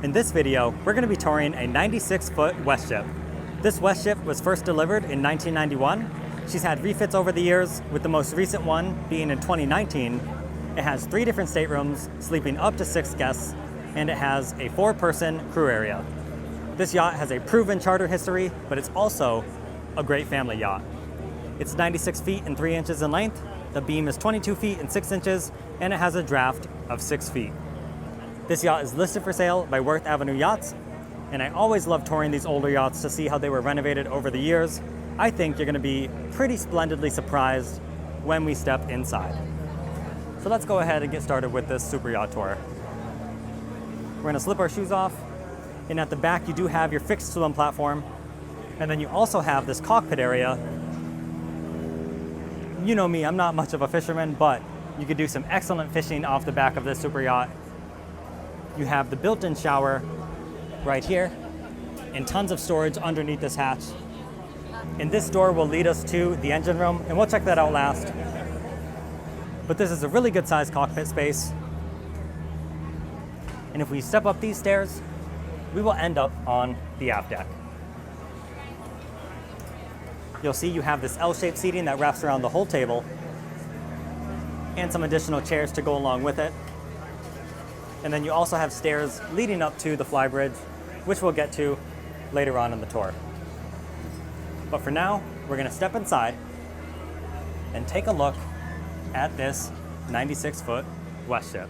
In this video, we're going to be touring a 96-foot Westship. This Westship was first delivered in 1991. She's had refits over the years, with the most recent one being in 2019. It has 3 different staterooms, sleeping up to 6 guests, and it has a 4-person crew area. This yacht has a proven charter history, but it's also a great family yacht. It's 96 feet and 3 inches in length, the beam is 22 feet and 6 inches, and it has a draft of 6 feet. This yacht is listed for sale by Worth Avenue Yachts, and I always love touring these older yachts to see how they were renovated over the years. I think you're going to be pretty splendidly surprised when we step inside. So let's go ahead and get started with this super yacht tour. We're going to slip our shoes off, and at the back you do have your fixed swim platform, and then you also have this cockpit area. You know me, I'm not much of a fisherman, but you could do some excellent fishing off the back of this super yacht. You have the built-in shower right here and tons of storage underneath this hatch. And this door will lead us to the engine room, and we'll check that out last. But this is a really good sized cockpit space. And if we step up these stairs, we will end up on the aft deck. You'll see you have this L-shaped seating that wraps around the whole table, and some additional chairs to go along with it. And then you also have stairs leading up to the flybridge, which we'll get to later on in the tour. But for now, we're going to step inside and take a look at this 96-foot Westship.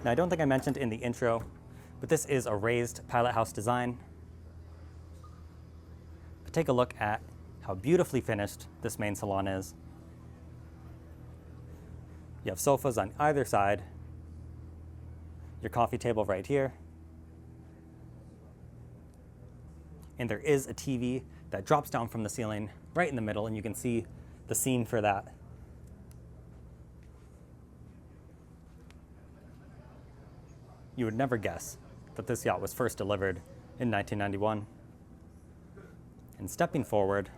Now, I don't think I mentioned in the intro, but this is a raised pilot house design. But take a look at how beautifully finished this main salon is. You have sofas on either side, your coffee table right here, and there is a TV that drops down from the ceiling right in the middle, and you can see the scene for that. You would never guess that this yacht was first delivered in 1991. And stepping forward,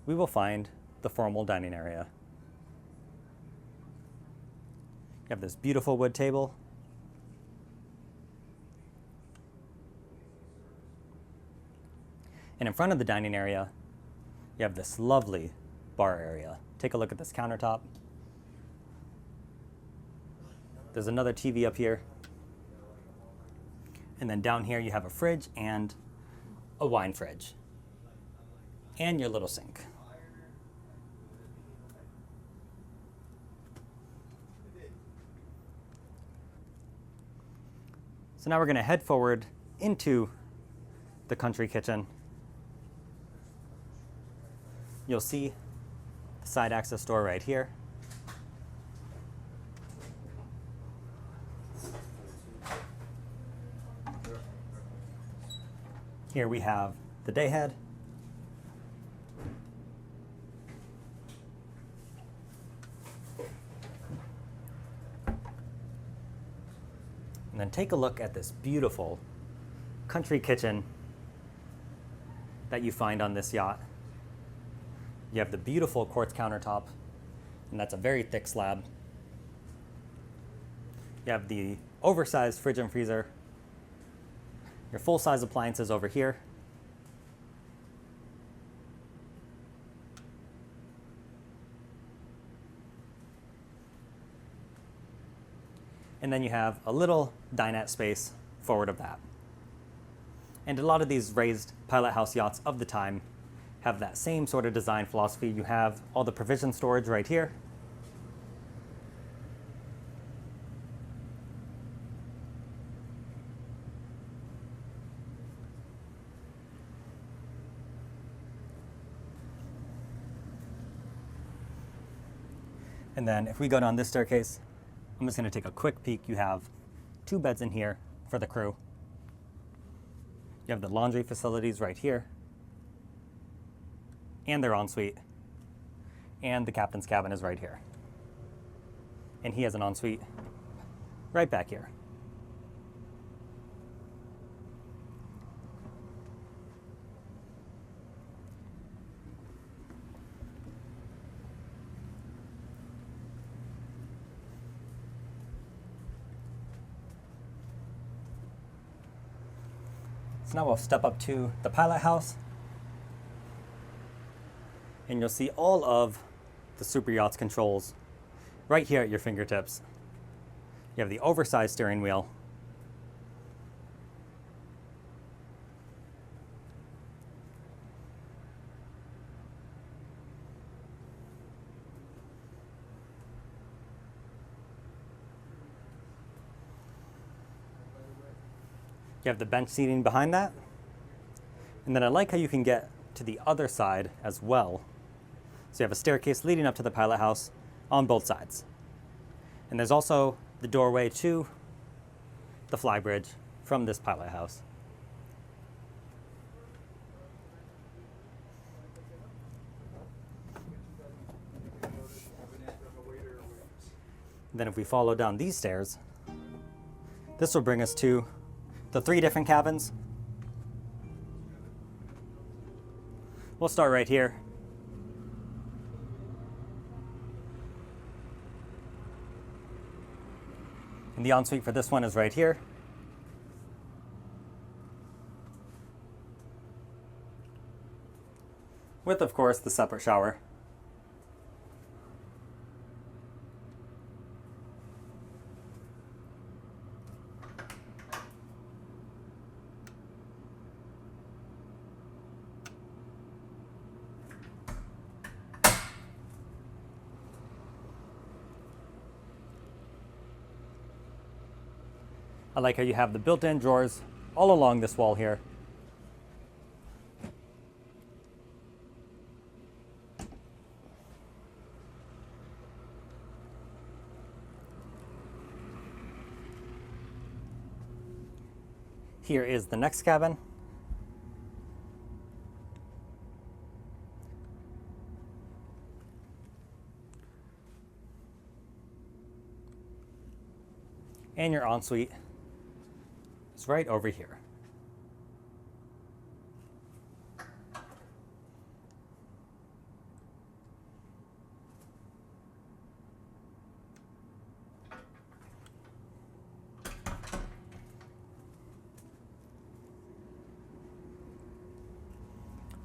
we will find the formal dining area. You have this beautiful wood table. And in front of the dining area, you have this lovely bar area. Take a look at this countertop. There's another TV up here. And then down here you have a fridge and a wine fridge. And your little sink. So now we're going to head forward into the country kitchen. You'll see the side access door right here. Here we have the day head. And then take a look at this beautiful country kitchen that you find on this yacht. You have the beautiful quartz countertop, and that's a very thick slab. You have the oversized fridge and freezer, your full-size appliances over here. And then you have a little dinette space forward of that. And a lot of these raised pilot house yachts of the time have that same sort of design philosophy. You have all the provision storage right here. And then if we go down this staircase, I'm just going to take a quick peek. You have 2 beds in here for the crew. You have the laundry facilities right here, and their ensuite, and the captain's cabin is right here. And he has an ensuite right back here. Now we'll step up to the pilot house, and you'll see all of the SuperYachts controls right here at your fingertips. You have the oversized steering wheel, you have the bench seating behind that. And then I like how you can get to the other side as well. So you have a staircase leading up to the pilot house on both sides. And there's also the doorway to the flybridge from this pilot house. Then if we follow down these stairs, this will bring us to the 3 different cabins. We'll start right here. And the ensuite for this one is right here. With, of course, the separate shower. I like how you have the built-in drawers all along this wall here. Here is the next cabin. And your ensuite is right over here.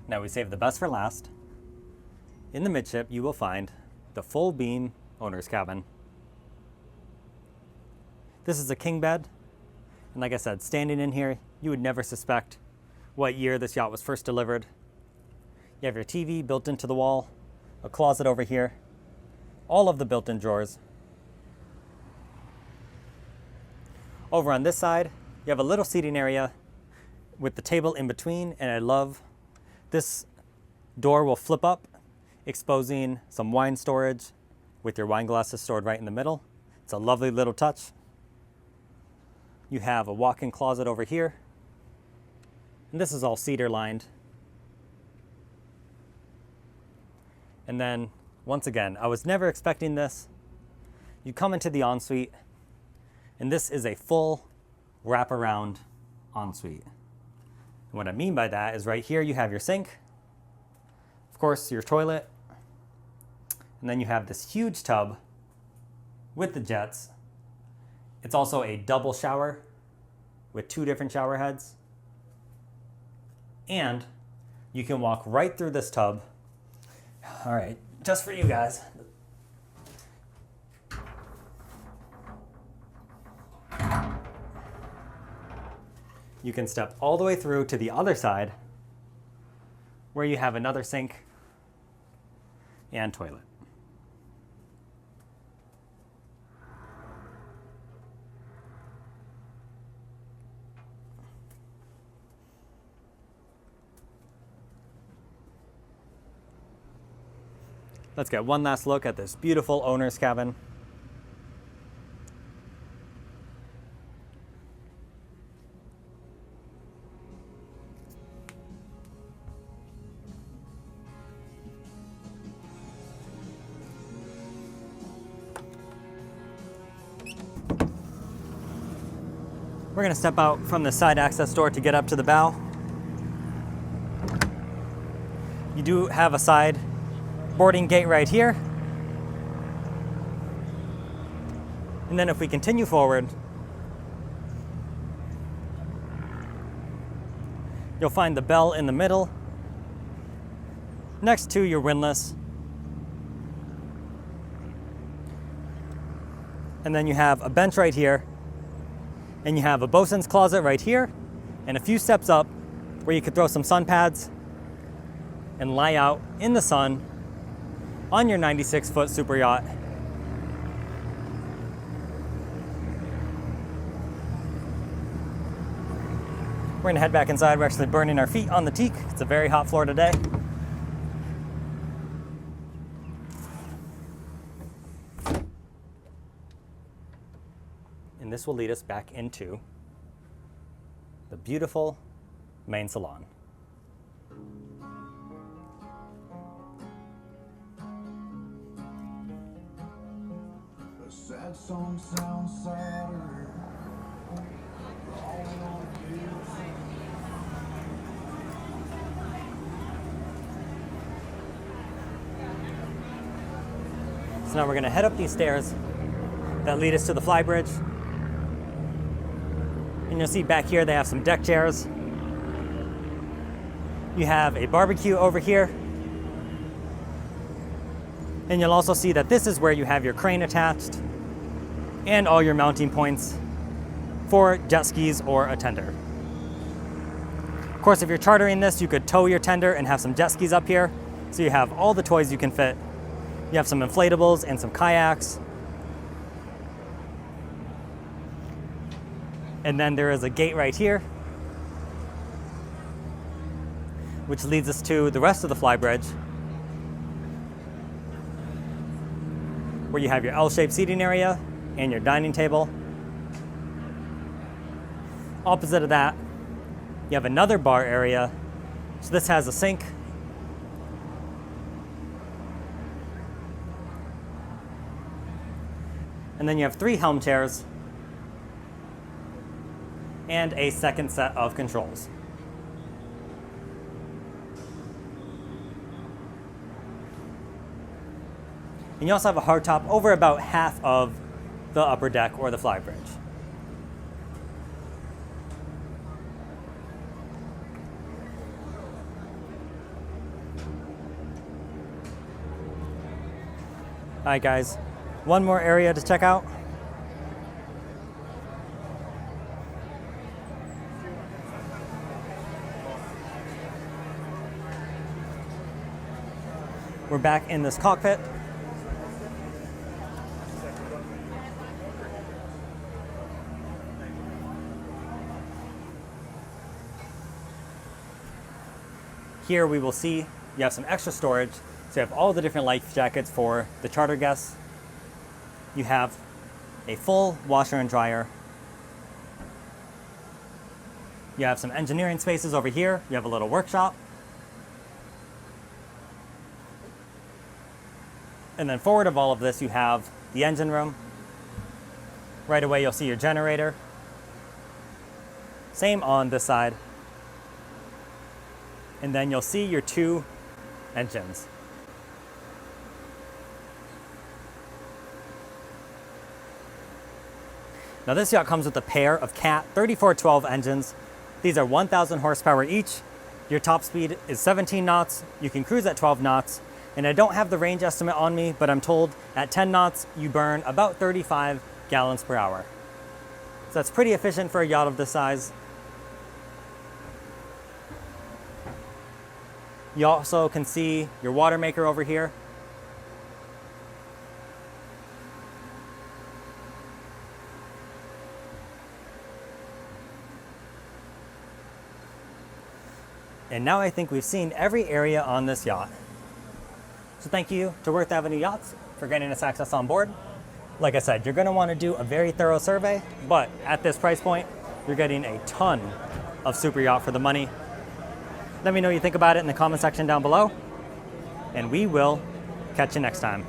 Now we save the best for last. In the midship, you will find the full beam owner's cabin. This is a king bed, and like I said, standing in here, you would never suspect what year this yacht was first delivered. You have your TV built into the wall, a closet over here, all of the built-in drawers. Over on this side, you have a little seating area with the table in between, and I love this door will flip up, exposing some wine storage with your wine glasses stored right in the middle. It's a lovely little touch. You have a walk-in closet over here, and this is all cedar lined. And then, once again, I was never expecting this. You come into the ensuite, and this is a full wraparound ensuite. And what I mean by that is right here you have your sink, of course your toilet, and then you have this huge tub with the jets. It's also a double shower with 2 different shower heads. And you can walk right through this tub. All right, just for you guys. You can step all the way through to the other side where you have another sink and toilet. Let's get one last look at this beautiful owner's cabin. We're going to step out from the side access door to get up to the bow. You do have a side boarding gate right here. And then if we continue forward, You'll find the bell in the middle, next to your windlass. And then you have a bench right here, and you have a bosun's closet right here, and a few steps up where you could throw some sun pads and lie out in the sun on your 96-foot super yacht. We're gonna head back inside. We're actually burning our feet on the teak. It's a very hot floor today. And this will lead us back into the beautiful main salon. A sad song sounds sadder. So now we're gonna head up these stairs that lead us to the flybridge. And you'll see back here they have some deck chairs. You have a barbecue over here. And you'll also see that this is where you have your crane attached and all your mounting points for jet skis or a tender. Of course, if you're chartering this, you could tow your tender and have some jet skis up here. So you have all the toys you can fit. You have some inflatables and some kayaks. And then there is a gate right here, which leads us to the rest of the flybridge, where you have your L-shaped seating area and your dining table. Opposite of that, you have another bar area. So this has a sink. And then you have 3 helm chairs and a second set of controls. And you also have a hardtop over about half of the upper deck or the flybridge. All right, guys, one more area to check out. We're back in this cockpit. Here we will see you have some extra storage. So you have all the different life jackets for the charter guests. You have a full washer and dryer. You have some engineering spaces over here. You have a little workshop. And then forward of all of this, you have the engine room. Right away, you'll see your generator. Same on this side. And then you'll see your 2 engines. Now this yacht comes with a pair of Cat 3412 engines. These are 1,000 horsepower each. Your top speed is 17 knots. You can cruise at 12 knots. And I don't have the range estimate on me, but I'm told at 10 knots, you burn about 35 gallons per hour. So that's pretty efficient for a yacht of this size. You also can see your water maker over here. And now I think we've seen every area on this yacht. So thank you to Worth Avenue Yachts for getting us access on board. Like I said, you're gonna wanna do a very thorough survey, but at this price point, you're getting a ton of super yacht for the money. Let me know what you think about it in the comment section down below, and we will catch you next time.